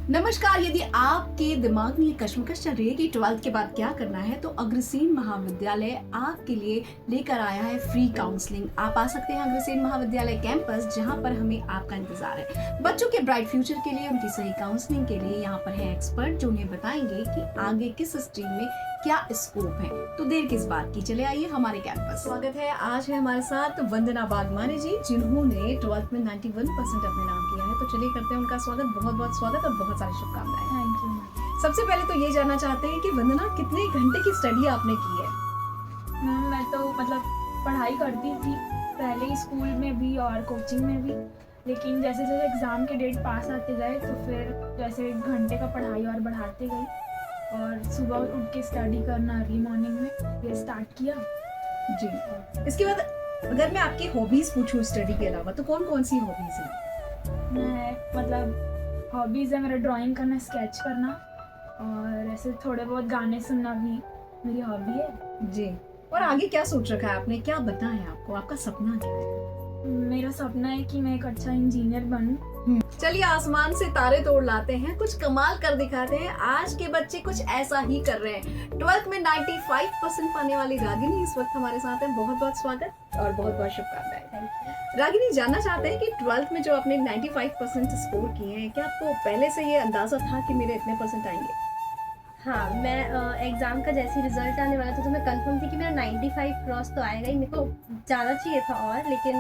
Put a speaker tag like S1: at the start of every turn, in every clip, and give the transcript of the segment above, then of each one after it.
S1: नमस्कार। यदि आपके दिमाग में ये कश्मकश चल रही है कि 12th के बाद क्या करना है, तो अग्रसेन महाविद्यालय आपके लिए लेकर आया है फ्री काउंसलिंग। आप आ सकते हैं अग्रसेन महाविद्यालय कैंपस, जहां पर हमें आपका इंतजार है। बच्चों के ब्राइट फ्यूचर के लिए, उनकी सही काउंसलिंग के लिए यहाँ पर है एक्सपर्ट, जो उन्हें बताएंगे कि आगे किस स्ट्रीम में क्या स्कोप है। तो देर किस बात की, चले आइए हमारे कैंपस। स्वागत है, आज है हमारे साथ वंदना बागमानी जी, जिन्होंने 12th में 91% अपने नाम किया है। तो चलिए करते हैं उनका स्वागत। बहुत बहुत स्वागत और बहुत सारी शुभकामनाएं।
S2: Thank you.
S1: सबसे पहले तो ये जानना चाहते हैं कि वंदना, कितने घंटे की स्टडी आपने की है?
S2: मैम, मैं तो पढ़ाई करती थी पहले स्कूल में भी और कोचिंग में भी, लेकिन जैसे जैसे एग्ज़ाम के डेट पास आते गए तो फिर जैसे घंटे का पढ़ाई और बढ़ाते गई और सुबह उठ के स्टडी करना अर्ली मॉर्निंग में ये स्टार्ट किया
S1: जी। इसके बाद अगर मैं आपकी हॉबीज पूछूं स्टडी के अलावा, तो कौन कौन सी हॉबीज हैं?
S2: मैं हॉबीज़ है मेरा ड्राइंग करना, स्केच करना और ऐसे थोड़े बहुत गाने सुनना भी मेरी हॉबी है।
S1: जी। और आगे क्या सोच रखा है आपने, क्या बनना है आपको, आपका सपना क्या है?
S2: मेरा सपना है कि मैं एक अच्छा इंजीनियर बनूं।
S1: चलिए आसमान से तारे तोड़ लाते हैं, कुछ कमाल कर दिखाते हैं। आज के बच्चे कुछ ऐसा ही कर रहे हैं। 12th में 95% पाने वाली रागिनी इस वक्त हमारे साथ है। बहुत बहुत स्वागत और बहुत बहुत शुभकामनाएं। रागिनी, जानना चाहते हैं कि 12th में जो आपने 95% स्कोर किए हैं, क्या आपको पहले से ये अंदाजा था कि मेरे इतने परसेंट आएंगे?
S3: हाँ, मैं एग्ज़ाम का जैसे रिजल्ट आने वाला था तो मैं कंफर्म थी कि मेरा 95 क्रॉस तो आएगा ही। मेरे को ज़्यादा चाहिए था और, लेकिन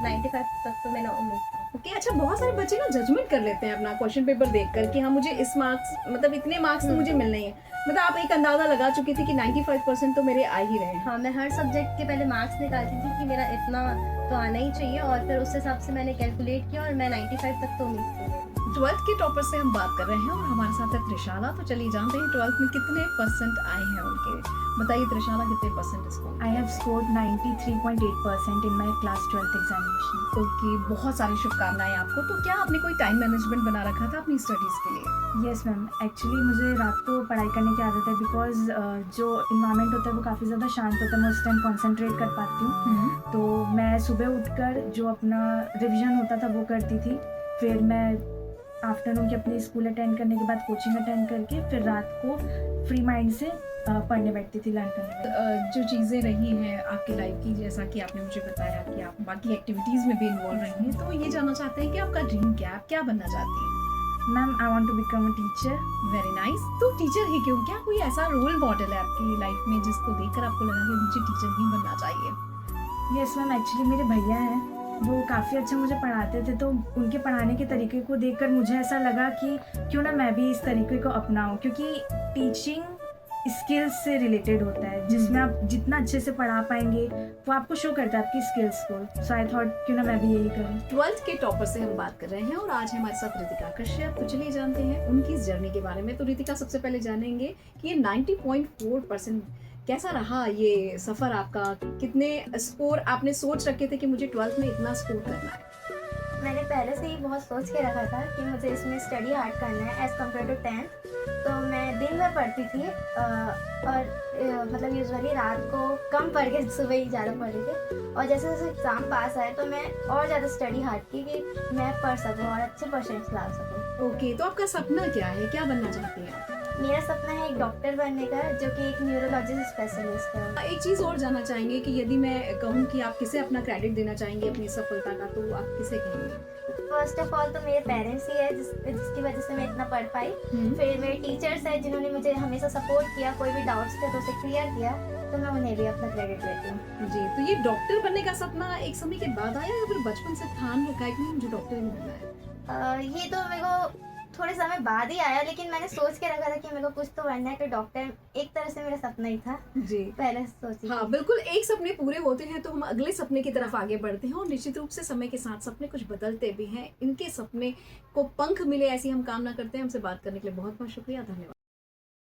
S3: 95 तक तो मैंने उम्मीद था।
S1: ओके, अच्छा। बहुत सारे बच्चे ना जजमेंट कर लेते हैं अपना क्वेश्चन पेपर देखकर कि हाँ, मुझे इस मार्क्स, मतलब इतने मार्क्स तो मुझे मिलने ही है। मतलब आप एक अंदाजा लगा चुकी थी कि 95% तो मेरे आ ही रहे हैं।
S3: हाँ, मैं हर सब्जेक्ट के पहले मार्क्स निकालती थी कि मेरा इतना तो आना ही चाहिए और फिर उस हिसाब से मैंने कैलकुलेट किया और मैं 95 तक तो उम्मीद थी।
S1: 12th के टॉपर से हम बात कर रहे हैं और हमारे साथ है त्रिशाला। तो चलिए जानते हैं 12th में कितने परसेंट आए हैं उनके। बताइए त्रिशाला, कितने percent score?
S2: I have scored 93.8% in my class 12th examination.
S1: Okay, बहुत सारी शुभकामनाएं आपको। तो क्या आपने कोई टाइम मैनेजमेंट बना रखा था अपनी स्टडीज के लिए?
S2: यस मैम, एक्चुअली मुझे रात को पढ़ाई करने की आदत है बिकॉज जो इन्वायरमेंट होता है वो काफ़ी ज़्यादा शांत होता है, मैं उस टाइम कॉन्सेंट्रेट कर पाती हूँ। तो मैं सुबह उठकर जो अपना रिवीजन होता था वो करती थी, फिर मैं आफ्टरनून की अपनी स्कूल अटेंड करने के बाद कोचिंग अटेंड करके फिर रात को फ्री माइंड से पढ़ने बैठती थी, लर्न करने।
S1: जो चीज़ें रही हैं आपकी लाइफ की, जैसा कि आपने मुझे बताया कि आप बाकी एक्टिविटीज़ में भी इन्वॉल्व रही हैं, तो ये जानना चाहते हैं कि आपका ड्रीम क्या है, आप क्या बनना चाहती हैं?
S2: Ma'am, I want to become a teacher.
S1: Very nice. तो टीचर ही क्यों? क्या कोई ऐसा रोल मॉडल है आपकी लाइफ में जिसको देखकर आपको लगा कि मुझे टीचर ही बनना चाहिए?
S2: यस मैम, एक्चुअली मेरे भैया हैं, वो काफ़ी अच्छा मुझे पढ़ाते थे, तो उनके पढ़ाने के तरीके को देखकर मुझे ऐसा लगा कि क्यों ना मैं भी इस तरीके को अपनाऊं, क्योंकि टीचिंग स्किल्स से रिलेटेड होता है, जिसमें आप जितना अच्छे से पढ़ा पाएंगे वो आपको शो करता है आपकी स्किल्स को। सो आई थॉट क्यों ना मैं भी यही करूं।
S1: 12th के टॉपर से हम बात कर रहे हैं और आज हमारे साथ रितिका कश्यप। तो चलिए जानते हैं उनकी जर्नी के बारे में। तो रितिका, सबसे पहले जानेंगे कि ये 90.4% कैसा रहा ये सफ़र आपका? कितने स्कोर आपने सोच रखे थे कि मुझे 12th में इतना स्कोर करना है?
S3: मैंने पहले से ही बहुत सोच के रखा था कि मुझे इसमें स्टडी हार्ड करना है एज़ कम्पेयर टू 10th। तो मैं दिन भर पढ़ती थी और मतलब यूजुअली रात को कम पढ़ के सुबह ही ज़्यादा पढ़ी थी। और जैसे जैसे एग्ज़ाम पास आए तो मैं और ज़्यादा स्टडी हार्ड की कि मैं पढ़ सकूँ और अच्छे परसेंट्स ला सकूँ।
S1: ओके, तो आपका सपना क्या है, क्या बनना चाहती हैं आप?
S3: मेरा सपना है एक डॉक्टर बनने का, जो कि एक न्यूरोलॉजिस्ट स्पेशलिस्ट है।
S1: एक चीज़ और जानना चाहेंगे कि यदि मैं कहूँ कि आप किसे अपना क्रेडिट देना चाहेंगे अपनी सफलता का, तो आप किसे कहेंगे?
S3: फर्स्ट ऑफ ऑल तो मेरे पेरेंट्स ही है जिसकी वजह से मैं इतना पढ़ पाई। फिर मेरे टीचर्स है जिन्होंने मुझे हमेशा सपोर्ट किया, कोई भी डाउट्स थे तो उसे क्लियर किया, तो मैं उन्हें भी अपना क्रेडिट देती हूँ।
S1: जी। तो ये डॉक्टर बनने का सपना एक समय के बाद आया या फिर बचपन से ठान रखा है कि मुझे डॉक्टर ही बनना है?
S3: ये तो मेरे को थोड़े समय बाद ही आया, लेकिन मैंने सोच के रखा था कि मेरे को कुछ तो बनना है, कि डॉक्टर एक तरह से मेरा सपना ही था।
S1: जी,
S3: पहले सोची।
S1: हाँ बिल्कुल, एक सपने पूरे होते हैं तो हम अगले सपने की तरफ आगे बढ़ते हैं और निश्चित रूप से समय के साथ सपने कुछ बदलते भी हैं। इनके सपने को पंख मिले, ऐसी हम कामना करते हैं। हमसे बात करने के लिए बहुत बहुत शुक्रिया, धन्यवाद।